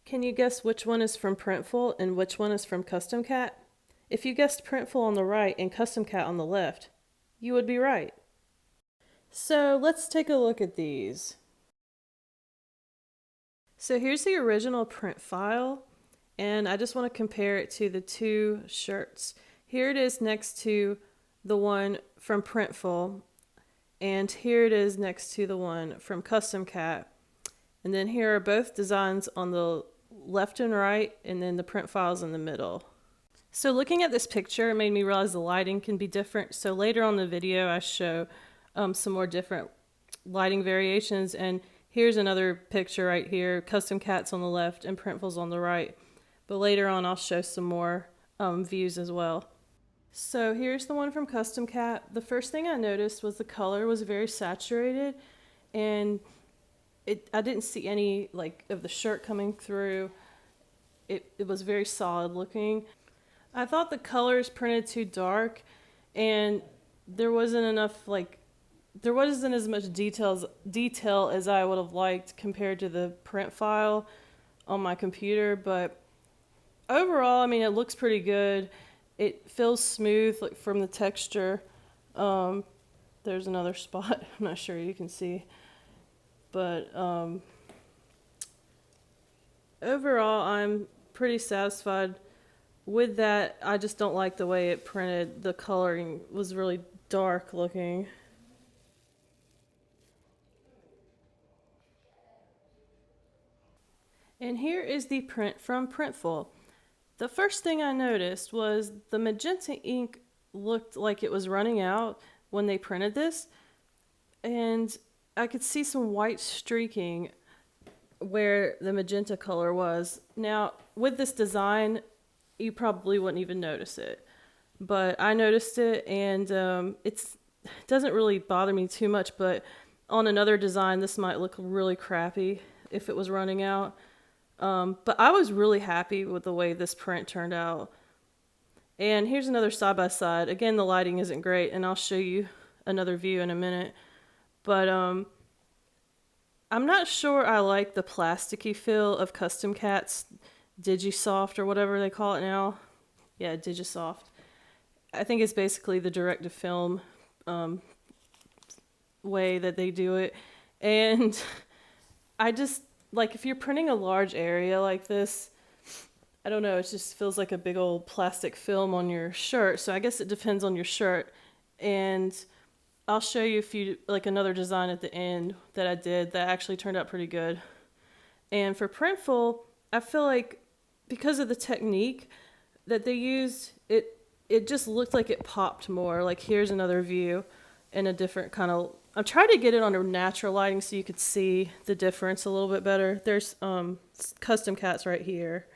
Can you guess which one is from Printful and which one is from Customcat? If you guessed Printful on the right and Customcat on the left, you would be right. So let's take a look at these. So here's the original print file, and I just want to compare it to the two shirts. Here it is next to the one from Printful, and here it is next to the one from Customcat. And then here are both designs on the left and right, and then the print files in the middle. So looking at this picture, it made me realize the lighting can be different. So later on in the video, I show some more different lighting variations. And here's another picture right here. Customcat's on the left and Printful's on the right. But later on, I'll show some more views as well. So here's the one from Customcat. The first thing I noticed was the color was very saturated, and I didn't see any of the shirt coming through. It was very solid looking. I thought the colors printed too dark, and there wasn't as much detail as I would have liked compared to the print file on my computer. But overall, I mean, it looks pretty good. It feels smooth, from the texture. There's another spot. I'm not sure you can see. But overall, I'm pretty satisfied with that. I just don't like the way it printed. The coloring was really dark looking. And here is the print from Printful. The first thing I noticed was the magenta ink looked like it was running out when they printed this, and I could see some white streaking where the magenta color was. Now, with this design, you probably wouldn't even notice it, but I noticed it, and it doesn't really bother me too much, but on another design, this might look really crappy if it was running out. But I was really happy with the way this print turned out. And here's another side-by-side. Again, the lighting isn't great, and I'll show you another view in a minute. But I'm not sure I like the plasticky feel of Customcat's Digisoft or whatever they call it now. Yeah, Digisoft. I think it's basically the direct-to-film way that they do it. And I just, if you're printing a large area like this, I don't know, it just feels like a big old plastic film on your shirt. So I guess it depends on your shirt. And I'll show you another design at the end that I did that actually turned out pretty good. And for Printful, I feel like because of the technique that they used, it just looked like it popped more. Like here's another view in a different kind of, I'm trying to get it under natural lighting so you could see the difference a little bit better. There's Customcats right here.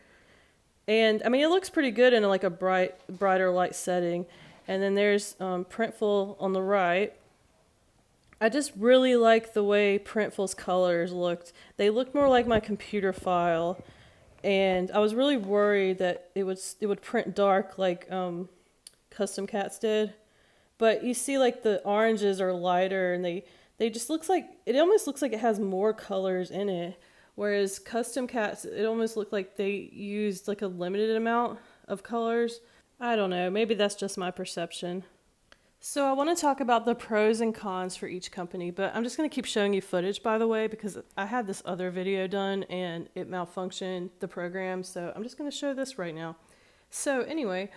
And I mean, it looks pretty good in a brighter light setting. And then there's Printful on the right. I just really like the way Printful's colors looked. They looked more like my computer file, and I was really worried that it would print dark like Customcats did. But you see, the oranges are lighter, and they just it almost looks like it has more colors in it. Whereas Customcats, it almost looked like they used a limited amount of colors. I don't know, maybe that's just my perception. So I want to talk about the pros and cons for each company, but I'm just going to keep showing you footage, by the way, because I had this other video done and it malfunctioned, the program, so I'm just going to show this right now. So anyway,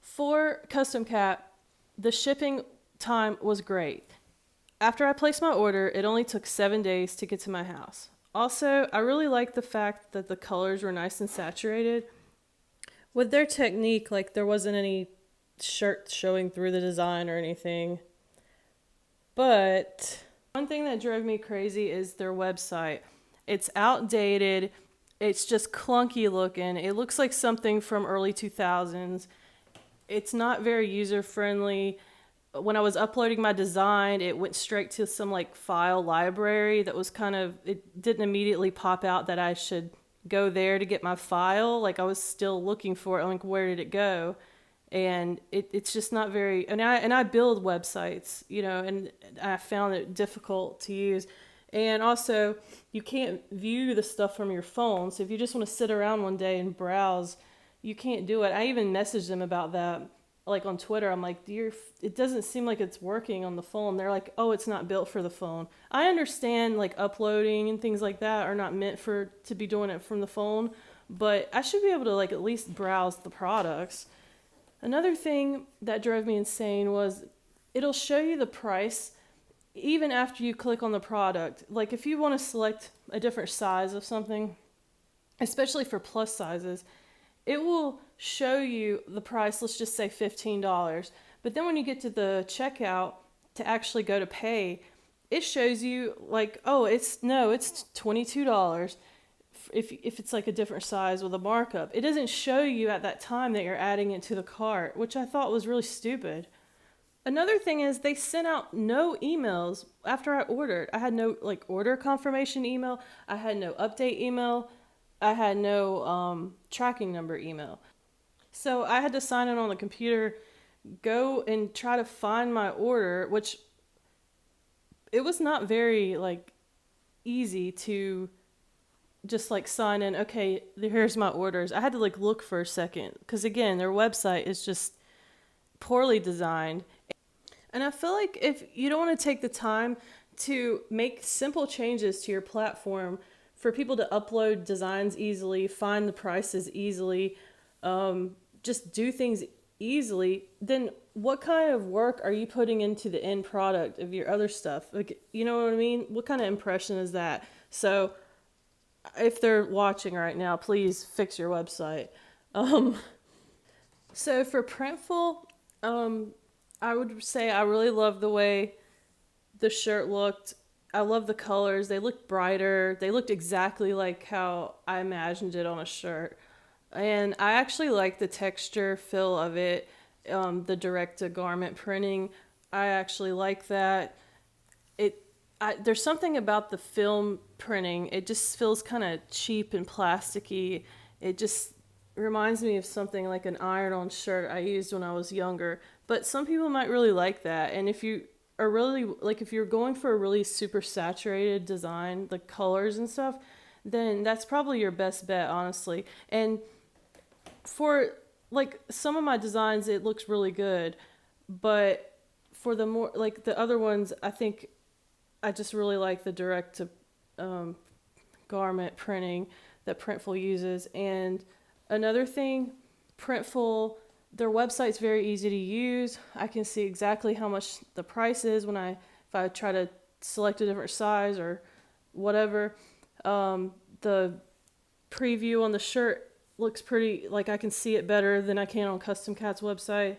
for Customcat, the shipping time was great. After I placed my order, it only took 7 days to get to my house. Also, I really liked the fact that the colors were nice and saturated. With their technique, there wasn't any shirt showing through the design or anything. But one thing that drove me crazy is their website. It's outdated. It's just clunky looking. It looks like something from early 2000s. It's not very user-friendly. When I was uploading my design, it went straight to some file library that was it didn't immediately pop out that I should go there to get my file. I was still looking for it. Where did it go? And it's just not very, and I build websites, and I found it difficult to use. And also, you can't view the stuff from your phone. So if you just want to sit around one day and browse, you can't do it. I even messaged them about that, like on Twitter. I'm like, it doesn't seem like it's working on the phone. They're like, oh, it's not built for the phone. I understand like uploading and things like that are not meant for to be doing it from the phone, but I should be able to like at least browse the products. Another thing that drove me insane was it'll show you the price even after you click on the product. Like if you want to select a different size of something, especially for plus sizes, it will show you the price, let's just say $15. But then when you get to the checkout to actually go to pay, it shows you like, oh, it's $22 if it's like a different size with a markup. It doesn't show you at that time that you're adding it to the cart, which I thought was really stupid. Another thing is they sent out no emails after I ordered. I had no like order confirmation email. I had no update email. I had no tracking number email. So I had to sign in on the computer, go and try to find my order, which it was not very like easy to just like sign in. Okay, here's my orders. I had to like look for a second because again, their website is just poorly designed. And I feel like if you don't want to take the time to make simple changes to your platform for people to upload designs easily, find the prices easily, just do things easily, then what kind of work are you putting into the end product of your other stuff? Like, you know what I mean? What kind of impression is that? So if they're watching right now, please fix your website. Um, so for Printful, I would say I really love the way the shirt looked. I love the colors. They looked brighter. They looked exactly like how I imagined it on a shirt. And I actually like the texture feel of it, the direct to garment printing. I actually like that. There's something about the film printing. It just feels kind of cheap and plasticky. It just reminds me of something like an iron-on shirt I used when I was younger. But some people might really like that. And if you are really like if you're going for a really super saturated design, the colors and stuff, then that's probably your best bet, honestly. And for like some of my designs, it looks really good, but for the more like the other ones, I think I just really like the direct to um, garment printing that Printful uses. And another thing, Printful, their website's very easy to use. I can see exactly how much the price is when if I try to select a different size or whatever. The preview on the shirt looks pretty, like I can see it better than I can on Customcat's website.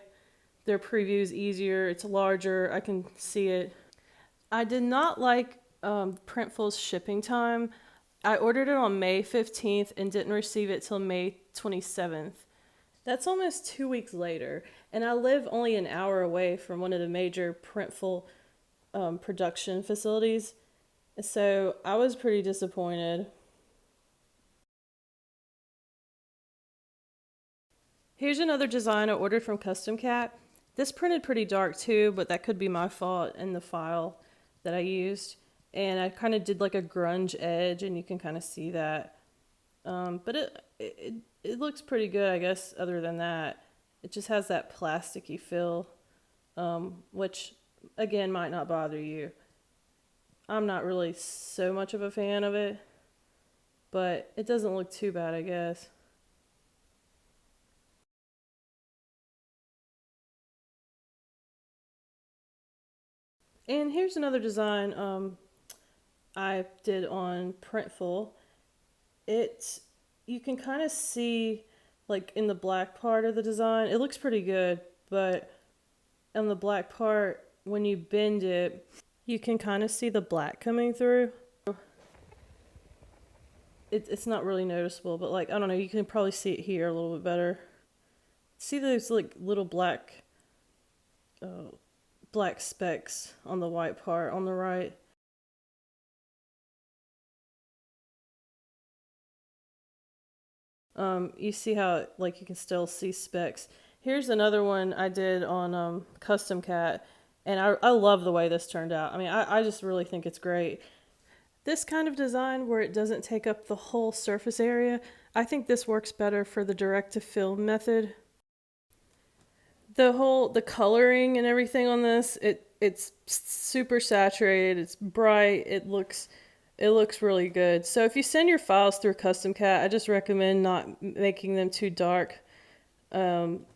Their preview is easier, it's larger, I can see it. I did not like Printful's shipping time. I ordered it on May 15th and didn't receive it till May 27th. That's almost 2 weeks later, and I live only an hour away from one of the major Printful production facilities. So I was pretty disappointed. Here's another design I ordered from Customcat. This printed pretty dark too, but that could be my fault in the file that I used. And I kind of did like a grunge edge, and you can kind of see that. But it looks pretty good, I guess. Other than that, it just has that plasticky feel, which again might not bother you. I'm not really so much of a fan of it, but it doesn't look too bad, I guess. And here's another design I did on Printful. It You can kind of see like in the black part of the design, it looks pretty good, but on the black part, when you bend it, you can kind of see the black coming through. It's not really noticeable, but like, I don't know, you can probably see it here a little bit better. See those like little uh, black specks on the white part on the right. You see how like you can still see specks. Here's another one I did on Custom Cat, and I love the way this turned out. I mean, I just really think it's great. This kind of design where it doesn't take up the whole surface area, I think this works better for the direct to film method. The coloring and everything on this, it's super saturated, it's bright, it looks really good. So if you send your files through Customcat, I just recommend not making them too dark. And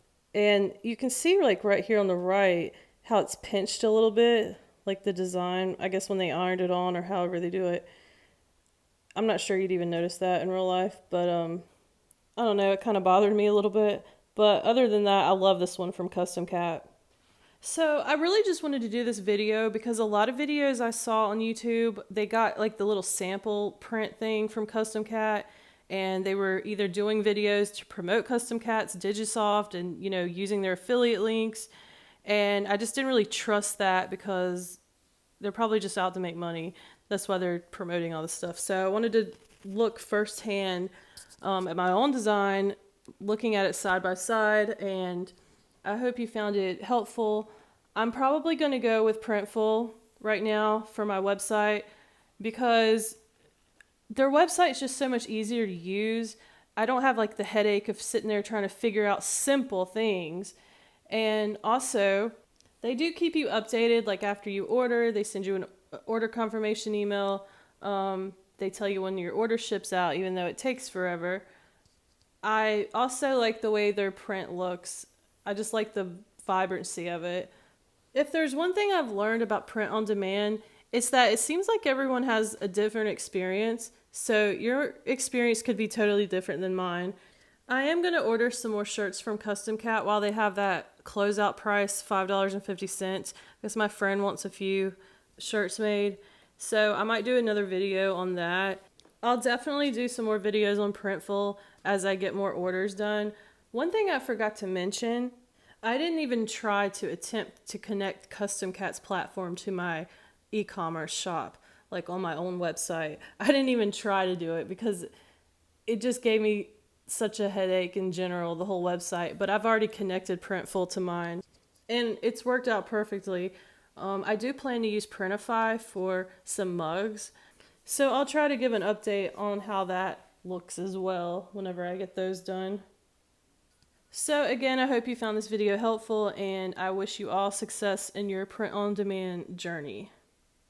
you can see like right here on the right how it's pinched a little bit, like the design, I guess when they ironed it on or however they do it. I'm not sure you'd even notice that in real life, but I don't know, it kind of bothered me a little bit. But other than that, I love this one from Customcat. So I really just wanted to do this video because a lot of videos I saw on YouTube, they got like the little sample print thing from Customcat, and they were either doing videos to promote Customcat's Digisoft and, you know, using their affiliate links. And I just didn't really trust that because they're probably just out to make money. That's why they're promoting all this stuff. So I wanted to look firsthand at my own design, looking at it side by side, and I hope you found it helpful. I'm probably going to go with Printful right now for my website because their website's just so much easier to use. I don't have like the headache of sitting there trying to figure out simple things. And also, they do keep you updated. Like after you order, they send you an order confirmation email. They tell you when your order ships out, even though it takes forever. I also like the way their print looks. I just like the vibrancy of it. If there's one thing I've learned about print on demand, it's that it seems like everyone has a different experience. So your experience could be totally different than mine. I am going to order some more shirts from Customcat while they have that closeout price, $5.50, because my friend wants a few shirts made. So I might do another video on that. I'll definitely do some more videos on Printful as I get more orders done. One thing I forgot to mention, I didn't even try to attempt to connect Customcat's platform to my e-commerce shop, like on my own website. I didn't even try to do it because it just gave me such a headache in general, the whole website. But I've already connected Printful to mine, and it's worked out perfectly. I do plan to use Printify for some mugs, so I'll try to give an update on how that looks as well whenever I get those done. So again, I hope you found this video helpful, and I wish you all success in your print-on-demand journey.